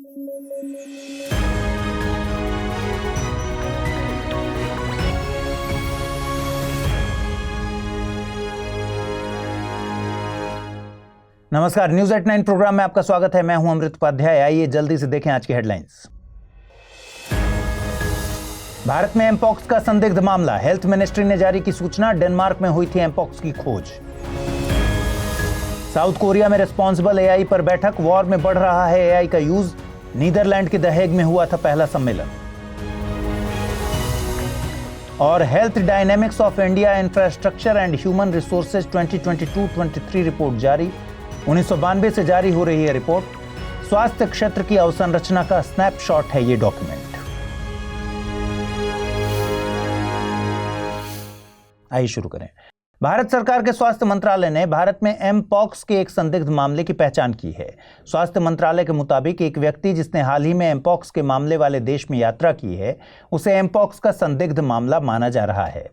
नमस्कार, news at 9 programme में आपका स्वागत है। मैं हूं अमृत उपाध्याय। आइए जल्दी से देखें आज की हेडलाइंस। भारत में एमपॉक्स का संदिग्ध मामला, हेल्थ मिनिस्ट्री ने जारी की सूचना। डेनमार्क में हुई थी एमपॉक्स की खोज। साउथ कोरिया में रिस्पॉन्सिबल एआई पर बैठक, वॉर में बढ़ रहा है एआई का यूज। नीदरलैंड के द हेग में हुआ था पहला सम्मेलन। और health dynamics of India infrastructure and human resources 2022-23 report जारी। 1992 से जारी हो रही है रिपोर्ट। स्वास्थ्य क्षेत्र की अवसंरचना का स्नैपशॉट है ये डॉक्यूमेंट। आइए शुरू करें। भारत सरकार के स्वास्थ्य मंत्रालय ने भारत में एमपॉक्स के एक संदिग्ध मामले की पहचान की है। स्वास्थ्य मंत्रालय के मुताबिक एक व्यक्ति जिसने हाल ही में एमपॉक्स के मामले वाले देश में यात्रा की है, उसे एमपॉक्स का संदिग्ध मामला माना जा रहा है।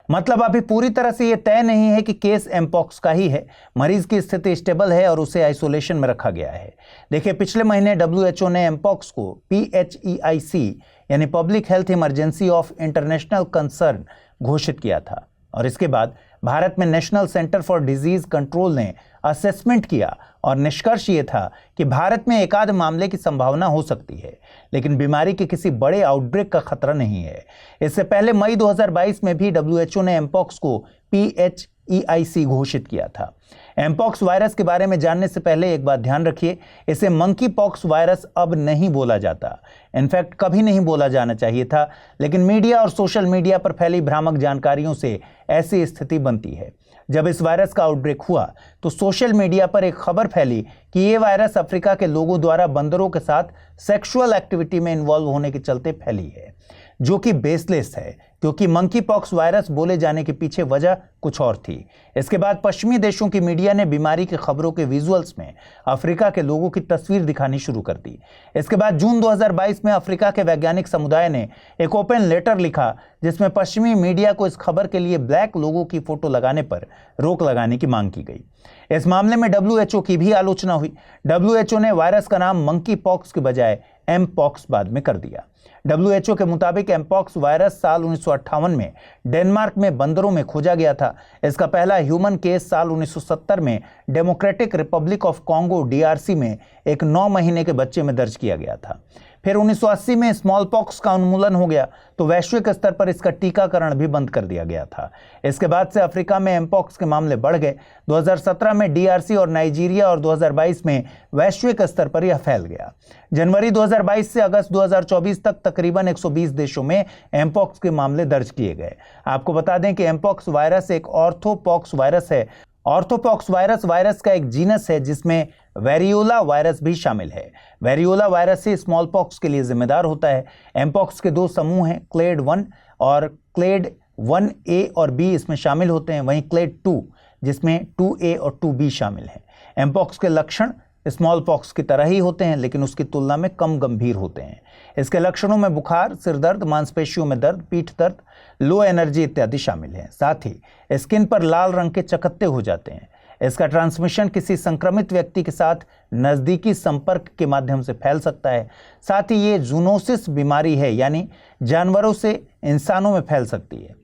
मतलब अभी पूरी तरह से यह तय नहीं है कि केस एमपॉक्स का ही है। मरीज की स्थिति स्टेबल है और उसे आइसोलेशन में रखा गया है। देखिए, पिछले महीने WHO ने एमपॉक्स को PHEIC यानी public health emergency of international concern घोषित किया था और इसके बाद भारत में national centre for disease control ने असेसमेंट किया और निष्कर्ष ये था कि भारत में एक आध मामले की संभावना हो सकती है, लेकिन बीमारी के किसी बड़े आउटब्रेक का खतरा नहीं है। इससे पहले मई 2022 में भी WHO ने एमपॉक्स को PHEIC घोषित किया था। एमपॉक्स वायरस के बारे में जानने से पहले एक बात ध्यान रखिए, इसे मंकी पॉक्स वायरस अब नहीं बोला जाता। इनफैक्ट कभी नहीं बोला जाना चाहिए था, लेकिन मीडिया और सोशल मीडिया पर फैली भ्रामक जानकारियों से ऐसी स्थिति बनती है। जब इस वायरस का आउटब्रेक हुआ तो सोशल मीडिया पर एक खबर फैली कि ये वायरस अफ्रीका के लोगों द्वारा बंदरों के साथ सेक्सुअल एक्टिविटी में इन्वॉल्व होने के चलते फैली है, जो कि बेसलेस है, क्योंकि मंकी पॉक्स वायरस बोले जाने के पीछे वजह कुछ और थी। इसके बाद पश्चिमी देशों की मीडिया ने बीमारी की खबरों के विजुअल्स में अफ्रीका के लोगों की तस्वीर दिखानी शुरू कर दी। इसके बाद जून 2022 में अफ्रीका के वैज्ञानिक समुदाय ने एक ओपन लेटर लिखा जिसमें पश्चिमी मीडिया को इस खबर के लिए ब्लैक लोगों की फोटो लगाने पर रोक लगाने की मांग की गई। इस मामले में WHO की भी आलोचना हुई। WHO ने वायरस का नाम मंकी पॉक्स के बजाय एमपॉक्स बाद में कर दिया। WHO के मुताबिक एमपॉक्स वायरस साल 1958 में डेनमार्क में बंदरों में खोजा गया था। इसका पहला ह्यूमन केस साल 1970 में democratic Republic of Congo DRC में एक 9 महीने के बच्चे में दर्ज किया गया था। फिर 1980 में स्मॉल पॉक्स का उन्मूलन हो गया तो वैश्विक स्तर पर इसका टीकाकरण भी बंद कर दिया गया था। इसके बाद से अफ्रीका में एमपॉक्स के मामले बढ़ गए। 2017 में DRC और नाइजीरिया और 2022 में वैश्विक स्तर पर यह फैल गया। जनवरी 2022 से अगस्त 2024 तक तकरीबन 120 देशों में एमपॉक्स के मामले दर्ज किए गए। आपको बता दें कि एमपॉक्स वायरस एक ऑर्थोपॉक्स वायरस है। ऑर्थोपॉक्स वायरस का एक जीनस है जिसमें वेरियोला वायरस भी शामिल है। वेरियोला वायरस ही स्मॉल पॉक्स के लिए जिम्मेदार होता है। एमपॉक्स के 2 समूह हैं, क्लेड 1 और क्लेड 1A और B इसमें शामिल होते हैं, वहीं क्लेड 2 जिसमें 2A और 2B शामिल हैं। एमपॉक्स के लक्षण स्मॉल पॉक्स की तरह ही होते हैं, लेकिन उसकी तुलना में कम गंभीर होते हैं। इसके लक्षणों में बुखार, सिर दर्द, मांसपेशियों में दर्द, पीठ दर्द, लो एनर्जी इत्यादि शामिल हैं। साथ ही स्किन पर लाल रंग के चकत्ते हो जाते हैं। इसका ट्रांसमिशन किसी संक्रमित व्यक्ति के साथ नज़दीकी संपर्क के माध्यम से फैल सकता है। साथ ही ये जूनोसिस बीमारी है, यानी जानवरों से इंसानों में फैल सकती है।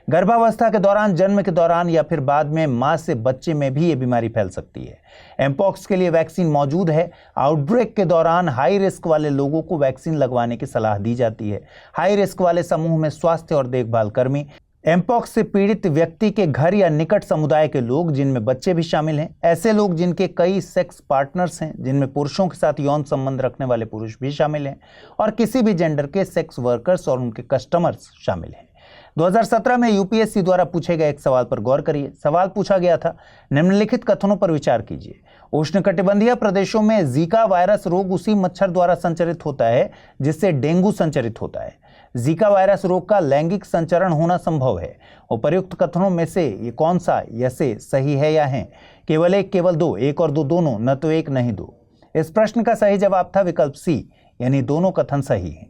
गर्भावस्था के दौरान, जन्म के दौरान या फिर बाद में मां से बच्चे में भी ये बीमारी फैल सकती है। एमपॉक्स के लिए वैक्सीन मौजूद है। आउटब्रेक के दौरान हाई रिस्क वाले लोगों को वैक्सीन लगवाने की सलाह दी जाती है। हाई रिस्क वाले समूह में स्वास्थ्य और देखभाल कर्मी, एमपॉक्स से पीड़ित व्यक्ति के घर या निकट समुदाय के लोग जिनमें बच्चे भी शामिल हैं, ऐसे लोग जिनके कई सेक्स पार्टनर्स हैं, जिनमें पुरुषों के साथ यौन संबंध रखने वाले पुरुष भी शामिल हैं, और किसी भी जेंडर के सेक्स वर्कर्स और उनके कस्टमर्स शामिल हैं। 2017 में UPSC द्वारा पूछे गए एक सवाल पर गौर करिए। सवाल पूछा गया था, निम्नलिखित कथनों पर विचार कीजिए। उष्णकटिबंधीय प्रदेशों में जीका वायरस रोग उसी मच्छर द्वारा संचरित होता है जिससे डेंगू संचरित होता है। जीका वायरस रोग का लैंगिक संचरण होना संभव है। उपर्युक्त कथनों में से ये कौन सा या से सही है या है? केवल एक, केवल दो, एक और दो दोनों, न तो एक नहीं दो। इस प्रश्न का सही जवाब था विकल्प C, यानी दोनों कथन सही हैं।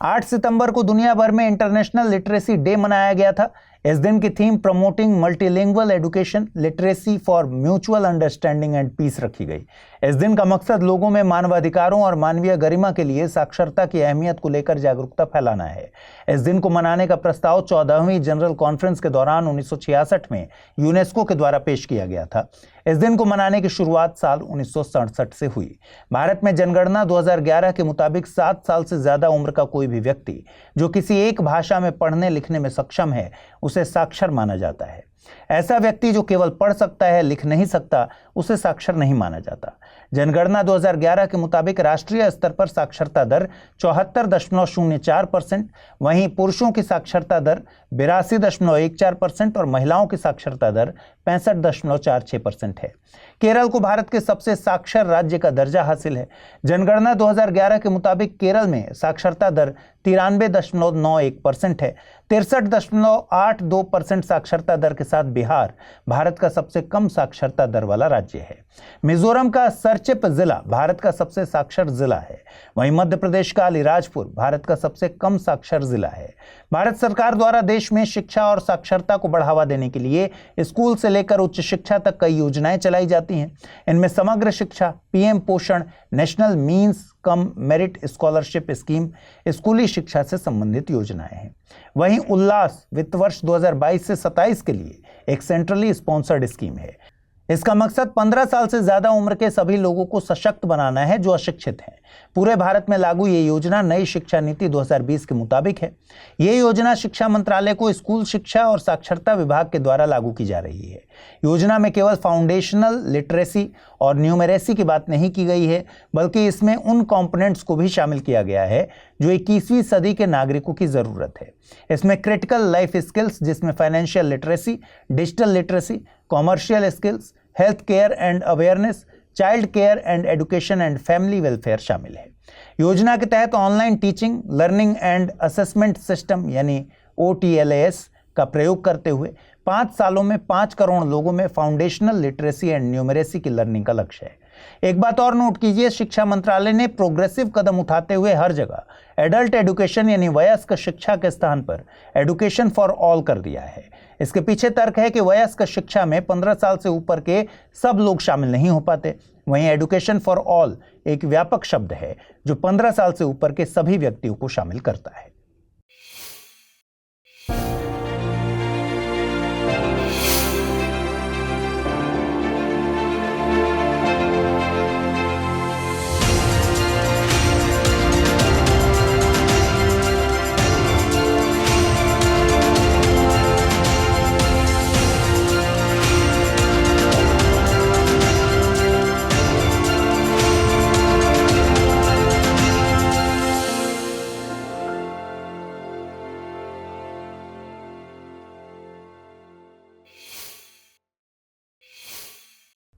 8 सितंबर को दुनिया भर में इंटरनेशनल लिटरेसी डे मनाया गया था। इस दिन की theme promoting multilingual education, literacy for mutual understanding and peace रखी गई। इस दिन का मकसद लोगों में मानवाधिकारों और मानवीय गरिमा के लिए साक्षरता की अहमियत को लेकर जागरूकता फैलाना है। इस दिन को मनाने का प्रस्ताव 14वीं जनरल कॉन्फ्रेंस के दौरान 1966 में यूनेस्को के द्वारा पेश किया गया था। इस दिन को मनाने की शुरुआत साल 1967 से हुई। भारत में जनगणना 2011 के मुताबिक 7 साल से ज्यादा उम्र का कोई भी व्यक्ति जो किसी एक भाषा में पढ़ने लिखने में सक्षम है उसे साक्षर माना जाता है। ऐसा व्यक्ति जो केवल पढ़ सकता है, लिख नहीं सकता, उसे साक्षर नहीं माना जाता। जनगणना 2011 के मुताबिक राष्ट्रीय स्तर पर साक्षरता दर 74.04%, वहीं पुरुषों की साक्षरता दर 82.14% और महिलाओं की साक्षरता दर 65.46% है। केरल को भारत के सबसे साक्षर राज्य का दर्जा हासिल है। जनगणना 2011 के मुताबिक केरल में साक्षरता दर 93.91% है। 63.82% साक्षरता दर के साथ बिहार भारत का सबसे कम साक्षरता दर वाला राज्य है। मिजोरम का सरचिप जिला भारत का सबसे साक्षर जिला है। वहीं मध्य प्रदेश का अलीराजपुर भारत का सबसे कम साक्षर जिला है। भारत सरकार द्वारा देश में शिक्षा और साक्षरता को बढ़ावा देने के लिए स्कूल से लेकर उच्च शिक्षा तक कई योजनाएं चलाई जाती हैं। इनमें समग्र शिक्षा, पीएम पोषण, national means cum merit scholarship scheme स्कूली शिक्षा से संबंधित योजनाएं हैं। वहीं उल्लास वित्त वर्ष 2022 से 27 के लिए एक सेंट्रली स्पॉन्सर्ड स्कीम है। इसका मकसद 15 साल से ज्यादा उम्र के सभी लोगों को सशक्त बनाना है जो अशिक्षित हैं। पूरे भारत में लागू ये योजना नई शिक्षा नीति 2020 के मुताबिक है। ये योजना शिक्षा मंत्रालय को स्कूल शिक्षा और साक्षरता विभाग के द्वारा लागू की जा रही है। योजना में केवल फाउंडेशनल लिटरेसी और न्यूमेरेसी की बात नहीं की गई है, बल्कि इसमें उन कंपोनेंट्स को भी शामिल किया गया है जो 21वीं सदी के नागरिकों की जरूरत है। इसमें क्रिटिकल लाइफ स्किल्स जिसमें financial literacy, digital literacy, commercial skills, health care and awareness, child care and education and family welfare शामिल है। योजना के तहत online teaching, learning and assessment system यानी OTLAS का प्रयोग करते हुए 5 सालों में 5 करोड़ लोगों में फाउंडेशनल लिटरेसी एंड न्यूमेरेसी की लर्निंग का लक्ष्य है। एक बात और नोट कीजिए, शिक्षा मंत्रालय ने प्रोग्रेसिव कदम उठाते हुए हर जगह एडल्ट एजुकेशन यानी वयस्क शिक्षा के स्थान पर एजुकेशन फॉर ऑल कर दिया है। इसके पीछे तर्क है कि वयस्क शिक्षा में 15 साल से ऊपर के सब लोग शामिल नहीं हो पाते। वहीं एजुकेशन फॉर ऑल एक व्यापक शब्द है जो 15 साल से ऊपर के सभी व्यक्तियों को शामिल करता है।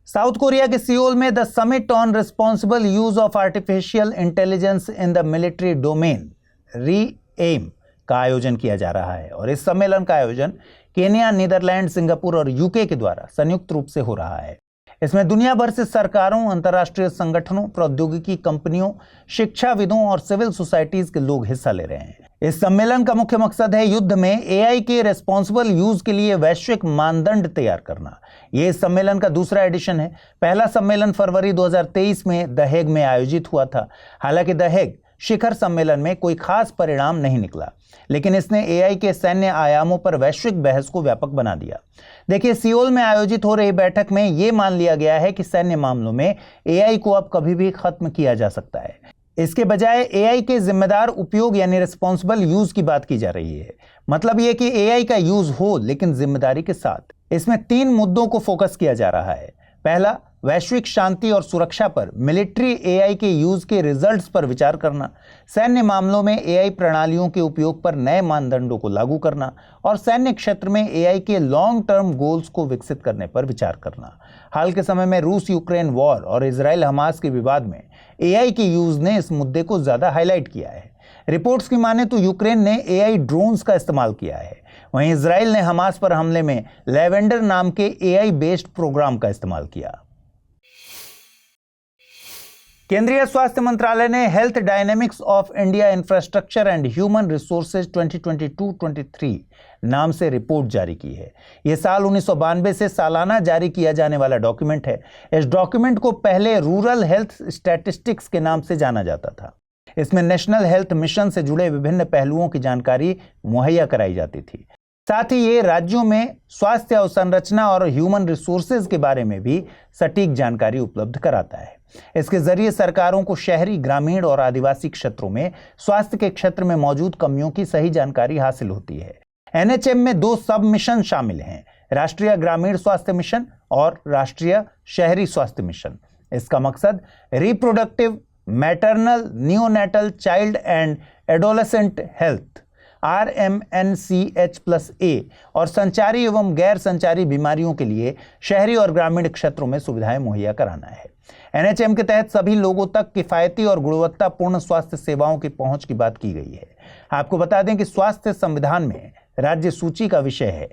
साउथ कोरिया के सियोल में the summit on responsible use of artificial intelligence in the military domain (REAIM) का आयोजन किया जा रहा है और इस सम्मेलन का आयोजन केन्या, नीदरलैंड, सिंगापुर और यूके के द्वारा संयुक्त रूप से हो रहा है। इसमें दुनिया भर से सरकारों, अंतर्राष्ट्रीय संगठनों, प्रौद्योगिकी कंपनियों, शिक्षाविदों और सिविल सोसाइटीज के लोग हिस्सा ले रहे हैं। इस सम्मेलन का मुख्य मकसद है युद्ध में AI के रेस्पॉन्सिबल यूज के लिए वैश्विक मानदंड तैयार करना। यह इस सम्मेलन का दूसरा एडिशन है। पहला सम्मेलन फरवरी 2023 में द हेग में आयोजित हुआ था। हालांकि द हेग शिखर सम्मेलन में कोई खास परिणाम नहीं निकला, लेकिन इसने AI के सैन्य आयामों पर वैश्विक बहस को व्यापक बना दिया। देखिए, सियोल में आयोजित हो रही बैठक में यह मान लिया गया है कि सैन्य मामलों में AI को अब कभी भी खत्म किया जा सकता है। इसके बजाय AI के जिम्मेदार उपयोग यानी रिस्पॉन्सिबल यूज की बात की जा रही है। मतलब यह कि AI का यूज हो लेकिन जिम्मेदारी के साथ। इसमें 3 मुद्दों को फोकस किया जा रहा है। पहला, वैश्विक शांति और सुरक्षा पर मिलिट्री AI के यूज के रिजल्ट्स पर विचार करना, सैन्य मामलों में AI प्रणालियों के उपयोग पर नए मानदंडों को लागू करना और सैन्य क्षेत्र में AI के लॉन्ग टर्म गोल्स को विकसित करने पर विचार करना। हाल के समय में रूस यूक्रेन वॉर और इजराइल हमास के विवाद में AI के यूज ने इस मुद्दे को ज्यादा हाईलाइट किया है। रिपोर्ट्स की माने तो यूक्रेन ने AI ड्रोन्स का इस्तेमाल किया है, वहीं इजराइल ने हमास पर हमले में लेवेंडर नाम के AI बेस्ड प्रोग्राम का इस्तेमाल किया। केंद्रीय स्वास्थ्य मंत्रालय ने health dynamics of India infrastructure and human resources 2022-23 नाम से रिपोर्ट जारी की है। यह साल 1992 से सालाना जारी किया जाने वाला डॉक्यूमेंट है। इस डॉक्यूमेंट को पहले रूरल हेल्थ स्टैटिस्टिक्स के नाम से जाना जाता था। इसमें नेशनल हेल्थ मिशन से जुड़े विभिन्न पहलुओं की जानकारी मुहैया कराई जाती थी। साथ ही ये राज्यों में स्वास्थ्य अवसंरचना और ह्यूमन रिसोर्सेज के बारे में भी सटीक जानकारी उपलब्ध कराता है। इसके जरिए सरकारों को शहरी, ग्रामीण और आदिवासी क्षेत्रों में स्वास्थ्य के क्षेत्र में मौजूद कमियों की सही जानकारी हासिल होती है। एनएचएम में 2 सब मिशन शामिल हैं, राष्ट्रीय ग्रामीण स्वास्थ्य मिशन और राष्ट्रीय शहरी स्वास्थ्य मिशन। इसका मकसद reproductive, maternal, neonatal, child and adolescent health RMNCH+A और संचारी एवं गैर संचारी बीमारियों के लिए शहरी और ग्रामीण क्षेत्रों में सुविधाएं मुहैया कराना है। एनएचएम के तहत सभी लोगों तक किफायती और गुणवत्तापूर्ण स्वास्थ्य सेवाओं की पहुंच की बात की गई है। आपको बता दें कि स्वास्थ्य संविधान में राज्य सूची का विषय है।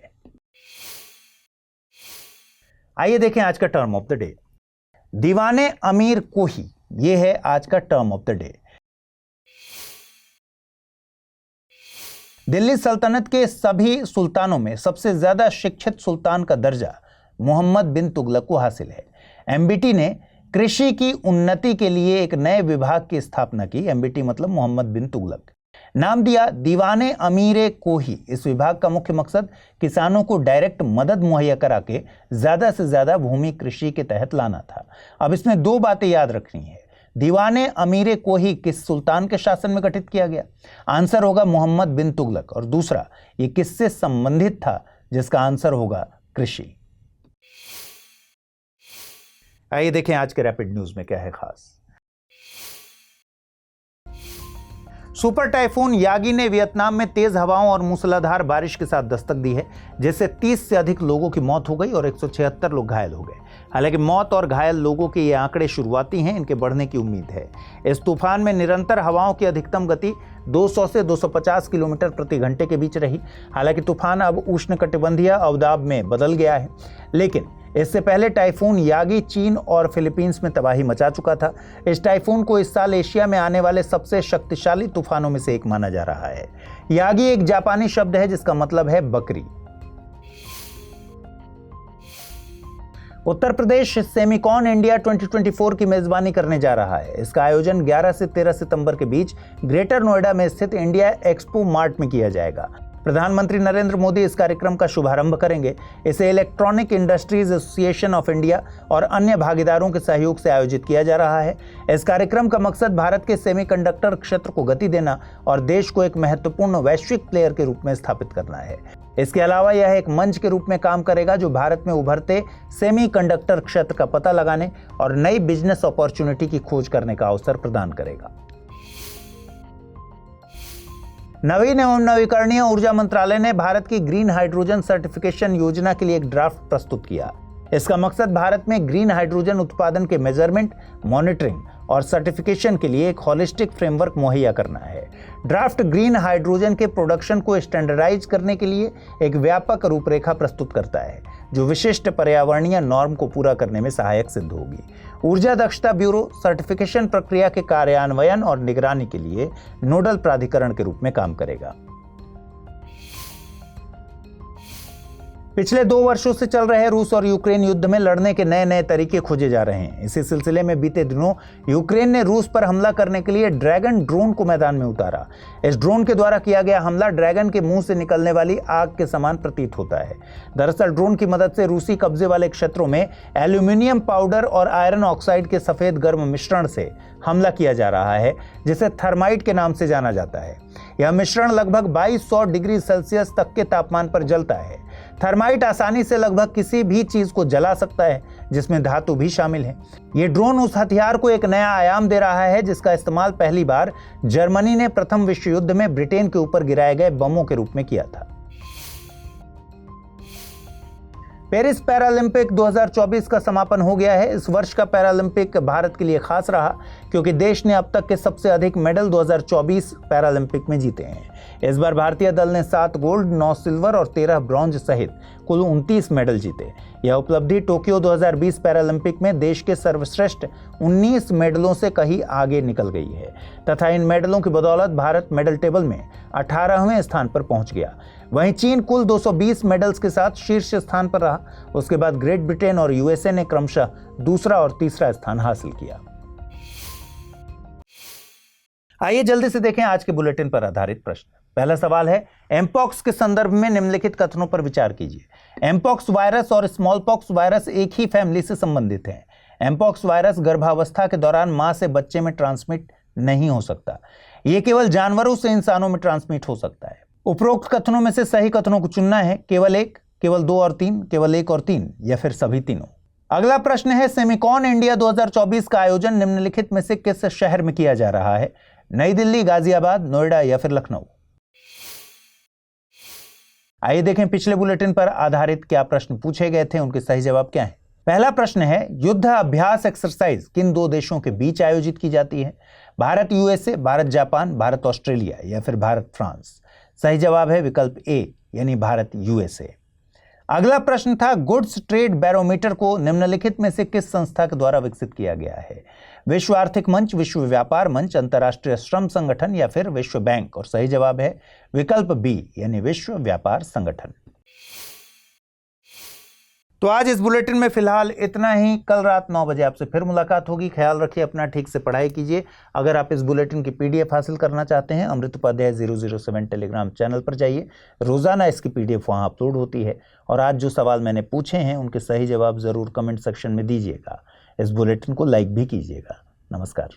आइए देखें आज का टर्म ऑफ द डे। दीवाने अमीर कोही, यह है आज का term of the day. Delhi सल्तनत के सभी सुल्तानों में सबसे ज्यादा शिक्षित सुल्तान का दर्जा मोहम्मद बिन तुगलक को हासिल है। एमबीटी ने कृषि की उन्नति के लिए एक नए विभाग की स्थापना की। एमबीटी मतलब मोहम्मद बिन तुगलक। नाम दिया दीवाने अमीरे कोही। इस विभाग का मुख्य मकसद किसानों को डायरेक्ट मदद मुहैया करा के ज्यादा से ज्यादा भूमि कृषि के तहत लाना था। अब इसमें 2 बातें याद रखनी है। दीवाने अमीरे कोही किस सुल्तान के शासन में गठित किया गया? आंसर होगा मोहम्मद बिन तुगलक। और दूसरा, ये किससे संबंधित था? जिसका आंसर होगा कृषि। आइए देखें आज के रैपिड न्यूज में क्या है खास। सुपर टाइफून यागी ने वियतनाम में तेज हवाओं और मूसलाधार बारिश के साथ दस्तक दी है, जिससे 30 से अधिक लोगों की मौत हो गई और 176 लोग घायल हो गए। हालांकि मौत और घायल लोगों के ये आंकड़े शुरुआती हैं, इनके बढ़ने की उम्मीद है। इस तूफान में निरंतर हवाओं की अधिकतम गति 200 से 250 किलोमीटर प्रति घंटे के बीच रही। हालांकि तूफान अब उष्णकटिबंधीय अवदाब में बदल गया है, लेकिन इससे पहले टाइफून यागी चीन और फिलीपींस में तबाही मचा चुका था। इस टाइफून को इस साल एशिया में आने वाले सबसे शक्तिशाली तूफानों में से एक माना जा रहा है। यागी एक जापानी शब्द है जिसका मतलब है बकरी। उत्तर प्रदेश सेमिकॉन इंडिया 2024 की मेजबानी करने जा रहा है। इसका आयोजन 11 से 13 सितंबर के बीच ग्रेटर नोएडा में स्थित इंडिया एक्सपो मार्ट में किया जाएगा। प्रधानमंत्री नरेंद्र मोदी इस कार्यक्रम का शुभारंभ करेंगे। इसे electronic industries association of India और अन्य भागीदारों के सहयोग से आयोजित किया जा रहा है। इस कार्यक्रम का मकसद भारत के सेमीकंडक्टर क्षेत्र को गति देना और देश को एक महत्वपूर्ण वैश्विक प्लेयर के रूप में स्थापित करना है। इसके अलावा यह एक मंच के रूप में काम करेगा जो भारत में उभरते सेमीकंडक्टर क्षेत्र का पता लगाने और नई बिजनेस अपॉर्चुनिटी की खोज करने का अवसर प्रदान करेगा। नवीन एवं नवीकरणीय ऊर्जा मंत्रालय ने भारत की ग्रीन हाइड्रोजन सर्टिफिकेशन योजना के लिए एक ड्राफ्ट प्रस्तुत किया। इसका मकसद भारत में ग्रीन हाइड्रोजन उत्पादन के मेजरमेंट, मॉनिटरिंग और सर्टिफिकेशन के लिए एक होलिस्टिक फ्रेमवर्क मुहैया करना है। ड्राफ्ट ग्रीन हाइड्रोजन के प्रोडक्शन को स्टैंडर्डाइज करने के लिए एक व्यापक रूपरेखा प्रस्तुत करता है, जो विशिष्ट पर्यावरणीय नॉर्म को पूरा करने में सहायक सिद्ध होगी। ऊर्जा दक्षता ब्यूरो सर्टिफिकेशन प्रक्रिया के कार्यान्वयन और निगरानी के लिए नोडल प्राधिकरण के रूप में काम करेगा। पिछले 2 वर्षों से चल रहे रूस और यूक्रेन युद्ध में लड़ने के नए नए तरीके खोजे जा रहे हैं। इसी सिलसिले में बीते दिनों यूक्रेन ने रूस पर हमला करने के लिए ड्रैगन ड्रोन को मैदान में उतारा। इस ड्रोन के द्वारा किया गया हमला ड्रैगन के मुंह से निकलने वाली आग के समान प्रतीत होता है। दरअसल ड्रोन की मदद से रूसी कब्जे वाले क्षेत्रों में एल्यूमिनियम पाउडर और आयरन ऑक्साइड के सफेद गर्म मिश्रण से हमला किया जा रहा है, जिसे थर्माइट के नाम से जाना जाता है। यह मिश्रण लगभग 2200 डिग्री सेल्सियस तक के तापमान पर जलता है। थर्माइट आसानी से लगभग किसी भी चीज को जला सकता है, जिसमें धातु भी शामिल है। ये ड्रोन उस हथियार को एक नया आयाम दे रहा है जिसका इस्तेमाल पहली बार जर्मनी ने प्रथम विश्व युद्ध में ब्रिटेन के ऊपर गिराए गए बमों के रूप में किया था। पेरिस पैरालंपिक 2024 का समापन हो गया है। इस वर्ष का पैरालंपिक भारत के लिए खास रहा क्योंकि देश ने अब तक के सबसे अधिक मेडल 2024 पैरालंपिक में जीते हैं। इस बार भारतीय दल ने 7 गोल्ड, 9 सिल्वर और 13 ब्रॉन्ज सहित कुल 29 मेडल जीते। यह उपलब्धि टोक्यो 2020 पैरालंपिक में देश के सर्वश्रेष्ठ 19 मेडलों से कहीं आगे निकल गई है तथा इन मेडलों की बदौलत भारत मेडल टेबल में 18वें स्थान पर पहुंच गया। वहीं चीन कुल 220 मेडल्स के साथ शीर्ष स्थान पर रहा। उसके बाद ग्रेट ब्रिटेन और यूएसए ने क्रमशः दूसरा और तीसरा स्थान हासिल किया। आइए जल्दी से देखें आज के बुलेटिन पर आधारित प्रश्न। पहला सवाल है, एमपॉक्स के संदर्भ में निम्नलिखित कथनों पर विचार कीजिए। एमपॉक्स वायरस और स्मॉलपॉक्स वायरस एक ही फैमिली से संबंधित हैं। एमपॉक्स वायरस गर्भावस्था के दौरान मां से बच्चे में ट्रांसमिट नहीं हो सकता। यह केवल जानवरों से इंसानों में ट्रांसमिट हो सकता है। उपरोक्त कथनों में से सही कथनों को चुनना है, केवल एक, केवल दो और तीन, केवल एक और तीन, या फिर सभी तीनों। अगला प्रश्न है, सेमिकॉन इंडिया 2024 का आयोजन निम्नलिखित में से किस शहर में किया जा रहा है? नई दिल्ली, गाजियाबाद, नोएडा या फिर लखनऊ? आइए देखें पिछले बुलेटिन पर आधारित क्या प्रश्न पूछे गए थे, उनके सही जवाब क्या है। पहला प्रश्न है, युद्ध अभ्यास एक्सरसाइज किन दो देशों के बीच आयोजित की जाती है? Bharat USA, Bharat Japan, Bharat Australia या फिर भारत फ्रांस? सही जवाब है विकल्प ए यानी भारत यूएसए। अगला प्रश्न था, गुड्स ट्रेड बैरोमीटर को निम्नलिखित में से किस संस्था के द्वारा विकसित किया गया है? विश्व आर्थिक मंच, विश्व व्यापार मंच, अंतर्राष्ट्रीय श्रम संगठन या फिर विश्व बैंक? और सही जवाब है विकल्प बी यानी विश्व व्यापार संगठन। तो आज इस बुलेटिन में फिलहाल इतना ही। कल रात 9 बजे आपसे फिर मुलाकात होगी। ख्याल रखिए अपना, ठीक से पढ़ाई कीजिए। अगर आप इस बुलेटिन की पीडीएफ हासिल करना चाहते हैं, अमृत उपाध्याय 007 टेलीग्राम चैनल पर जाइए। रोजाना इसकी पीडीएफ वहां अपलोड होती है। और आज जो सवाल मैंने पूछे हैं उनके सही जवाब जरूर कमेंट सेक्शन में दीजिएगा। इस बुलेटिन को लाइक भी कीजिएगा। नमस्कार।